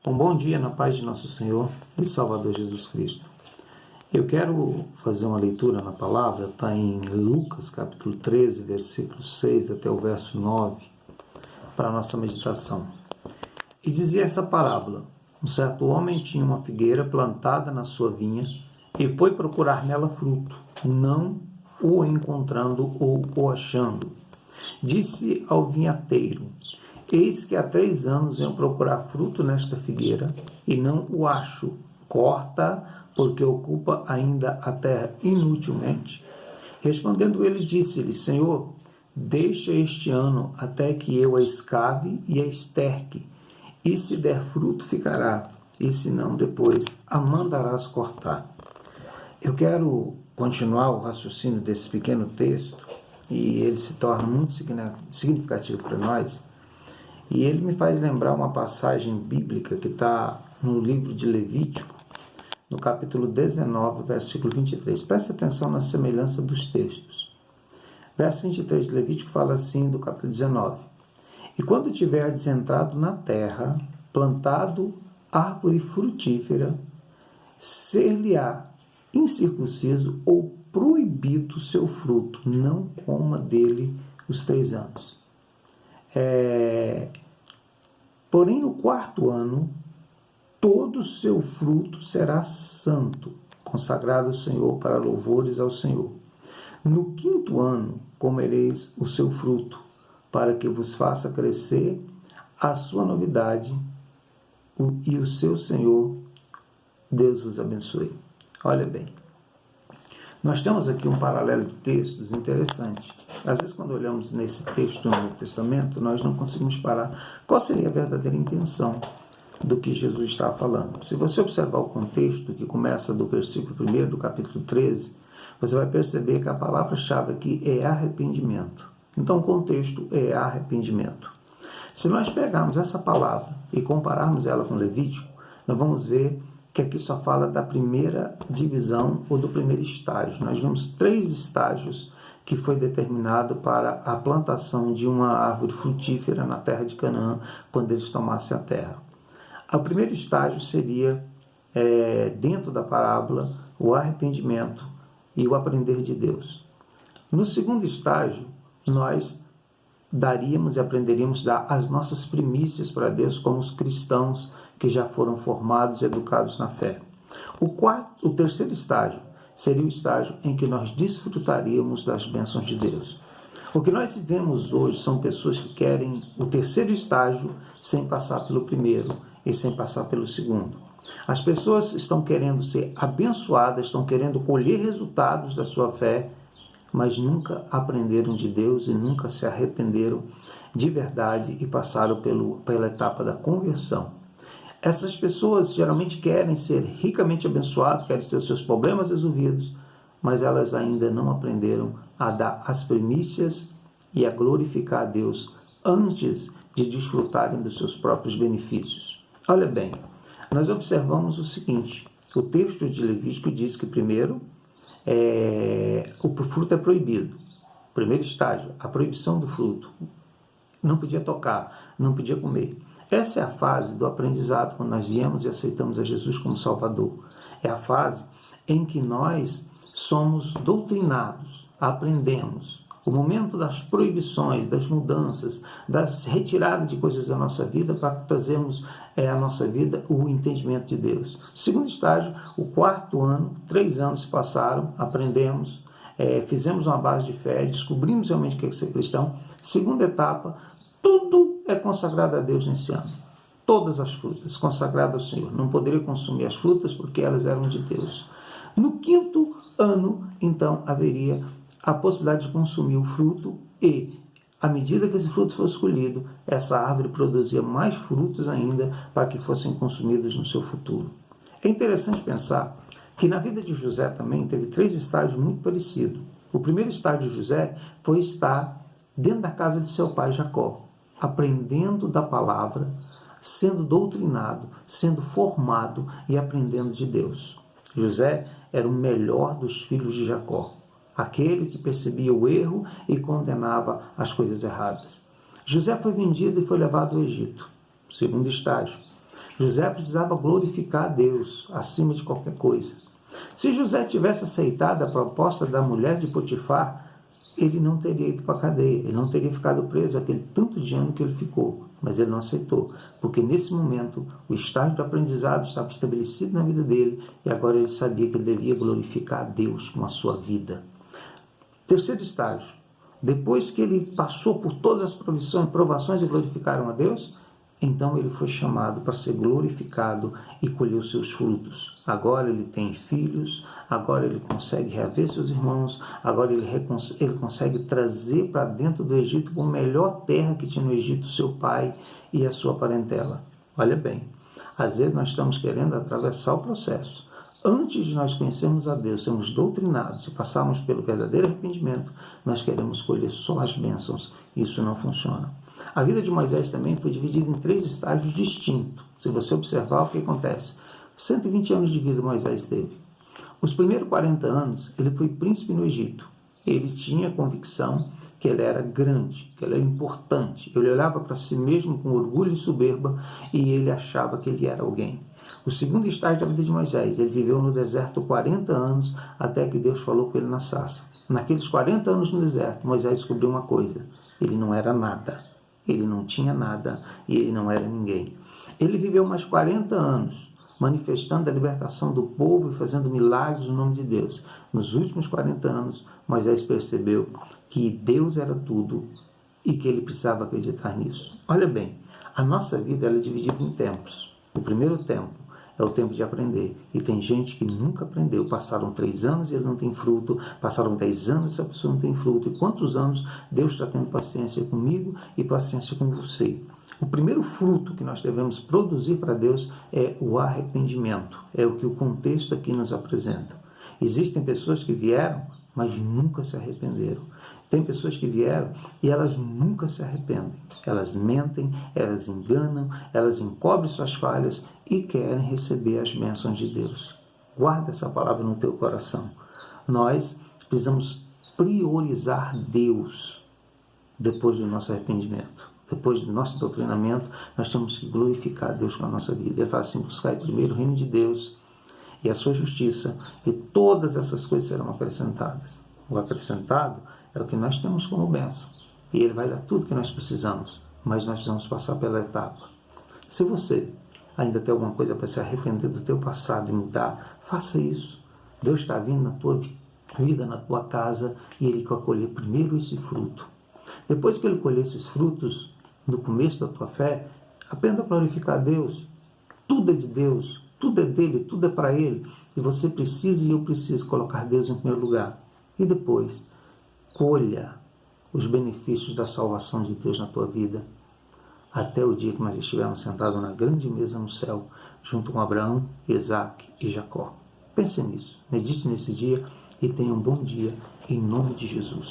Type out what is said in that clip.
Um bom dia na paz de nosso Senhor e Salvador Jesus Cristo. Eu quero fazer uma leitura na palavra, está em Lucas capítulo 13, versículo 6 até o verso 9, para a nossa meditação. E dizia essa parábola: um certo homem tinha uma figueira plantada na sua vinha e foi procurar nela fruto, não o encontrando ou o achando. Disse ao vinhateiro: eis que há 3 anos venho procurar fruto nesta figueira e não o acho. Corta, porque ocupa ainda a terra inutilmente. Respondendo ele, disse-lhe: Senhor, deixa este ano até que eu a escave e a esterque, e se der fruto ficará, e se não, depois a mandarás cortar. Eu quero continuar o raciocínio desse pequeno texto, e ele se torna muito significativo para nós. E ele me faz lembrar uma passagem bíblica que está no livro de Levítico, no capítulo 19, versículo 23. Preste atenção na semelhança dos textos. Verso 23 de Levítico fala assim, do capítulo 19. E quando tiverdes entrado na terra, plantado árvore frutífera, ser-lhe-á incircunciso ou proibido seu fruto, não coma dele os 3 anos. Porém, no 4º ano, todo o seu fruto será santo, consagrado ao Senhor para louvores ao Senhor. No 5º ano, comereis o seu fruto, para que vos faça crescer a sua novidade, e o seu Senhor, Deus vos abençoe. Olha bem, nós temos aqui um paralelo de textos interessante. Às vezes, quando olhamos nesse texto do Novo Testamento, nós não conseguimos parar qual seria a verdadeira intenção do que Jesus está falando. Se você observar o contexto, que começa do versículo 1 do capítulo 13, você vai perceber que a palavra-chave aqui é arrependimento. Então, o contexto é arrependimento. Se nós pegarmos essa palavra e compararmos ela com Levítico, nós vamos ver que aqui só fala da primeira divisão ou do primeiro estágio. Nós vemos 3 estágios que foi determinado para a plantação de uma árvore frutífera na terra de Canaã, quando eles tomassem a terra. O primeiro estágio seria, dentro da parábola, o arrependimento e o aprender de Deus. No segundo estágio, nós daríamos e aprenderíamos a dar as nossas primícias para Deus como os cristãos que já foram formados e educados na fé. O terceiro estágio seria o estágio em que nós desfrutaríamos das bênçãos de Deus. O que nós vemos hoje são pessoas que querem o terceiro estágio sem passar pelo primeiro e sem passar pelo segundo. As pessoas estão querendo ser abençoadas, estão querendo colher resultados da sua fé, mas nunca aprenderam de Deus e nunca se arrependeram de verdade e passaram pela etapa da conversão. Essas pessoas geralmente querem ser ricamente abençoadas, querem ter os seus problemas resolvidos, mas elas ainda não aprenderam a dar as primícias e a glorificar a Deus antes de desfrutarem dos seus próprios benefícios. Olha bem, nós observamos o seguinte: o texto de Levítico diz que primeiro o fruto é proibido. Primeiro estágio, a proibição do fruto. Não podia tocar, não podia comer. Essa é a fase do aprendizado, quando nós viemos e aceitamos a Jesus como Salvador. É a fase em que nós somos doutrinados, aprendemos. O momento das proibições, das mudanças, das retiradas de coisas da nossa vida para trazermos à nossa vida o entendimento de Deus. Segundo estágio, o 4º ano, 3 anos se passaram, aprendemos, fizemos uma base de fé, descobrimos realmente o que é ser cristão. Segunda etapa, tudo é consagrado a Deus nesse ano. Todas as frutas consagradas ao Senhor. Não poderia consumir as frutas porque elas eram de Deus. No 5º ano, então, haveria a possibilidade de consumir o fruto e, à medida que esse fruto fosse colhido, essa árvore produzia mais frutos ainda para que fossem consumidos no seu futuro. É interessante pensar que na vida de José também teve 3 estágios muito parecidos. O primeiro estágio de José foi estar dentro da casa de seu pai Jacó, aprendendo da palavra, sendo doutrinado, sendo formado e aprendendo de Deus. José era o melhor dos filhos de Jacó, aquele que percebia o erro e condenava as coisas erradas. José foi vendido e foi levado ao Egito. Segundo estágio. José precisava glorificar a Deus acima de qualquer coisa. Se José tivesse aceitado a proposta da mulher de Potifar, ele não teria ido para a cadeia, ele não teria ficado preso aquele tanto de ano que ele ficou, mas ele não aceitou, porque nesse momento o estágio do aprendizado estava estabelecido na vida dele e agora ele sabia que ele devia glorificar a Deus com a sua vida. Terceiro estágio, depois que ele passou por todas as provações e glorificaram a Deus, então ele foi chamado para ser glorificado e colher os seus frutos. Agora ele tem filhos, agora ele consegue reaver seus irmãos, agora ele consegue trazer para dentro do Egito, a melhor terra que tinha no Egito, seu pai e a sua parentela. Olha bem, às vezes nós estamos querendo atravessar o processo. Antes de nós conhecermos a Deus, sermos doutrinados e passarmos pelo verdadeiro arrependimento, nós queremos colher só as bênçãos. Isso não funciona. A vida de Moisés também foi dividida em 3 estágios distintos. Se você observar o que acontece, 120 anos de vida Moisés teve. Os primeiros 40 anos, ele foi príncipe no Egito. Ele tinha a convicção que ele era grande, que ele era importante. Ele olhava para si mesmo com orgulho e soberba e ele achava que ele era alguém. O segundo estágio da vida de Moisés, ele viveu no deserto 40 anos até que Deus falou com ele na sarça. Naqueles 40 anos no deserto, Moisés descobriu uma coisa: ele não era nada. Ele não tinha nada e ele não era ninguém. Ele viveu mais 40 anos manifestando a libertação do povo e fazendo milagres no nome de Deus. Nos últimos 40 anos, Moisés percebeu que Deus era tudo e que ele precisava acreditar nisso. Olha bem, a nossa vida ela é dividida em tempos. O primeiro tempo é o tempo de aprender. E tem gente que nunca aprendeu. Passaram 3 anos e ele não tem fruto. Passaram 10 anos e essa pessoa não tem fruto. E quantos anos Deus está tendo paciência comigo e paciência com você? O primeiro fruto que nós devemos produzir para Deus é o arrependimento. É o que o contexto aqui nos apresenta. Existem pessoas que vieram, mas nunca se arrependeram. Tem pessoas que vieram e elas nunca se arrependem. Elas mentem, elas enganam, elas encobrem suas falhas e querem receber as bênçãos de Deus. Guarda essa palavra no teu coração. Nós precisamos priorizar Deus depois do nosso arrependimento. Depois do nosso doutrinamento, nós temos que glorificar Deus com a nossa vida. Ele fala assim: buscar primeiro o reino de Deus e a sua justiça, e todas essas coisas serão acrescentadas. O acrescentado é o que nós temos como bênção. E Ele vai dar tudo que nós precisamos, mas nós precisamos passar pela etapa. Se você ainda tem alguma coisa para se arrepender do teu passado e mudar, faça isso. Deus está vindo na tua vida, na tua casa, e Ele quer colher primeiro esse fruto. Depois que Ele colher esses frutos, no começo da tua fé, aprenda a glorificar a Deus. Tudo é de Deus, tudo é dele, tudo é para Ele. E você precisa e eu preciso colocar Deus em primeiro lugar. E depois, colha os benefícios da salvação de Deus na tua vida, até o dia que nós estivermos sentados na grande mesa no céu, junto com Abraão, Isaque e Jacó. Pense nisso, medite nesse dia e tenha um bom dia, em nome de Jesus.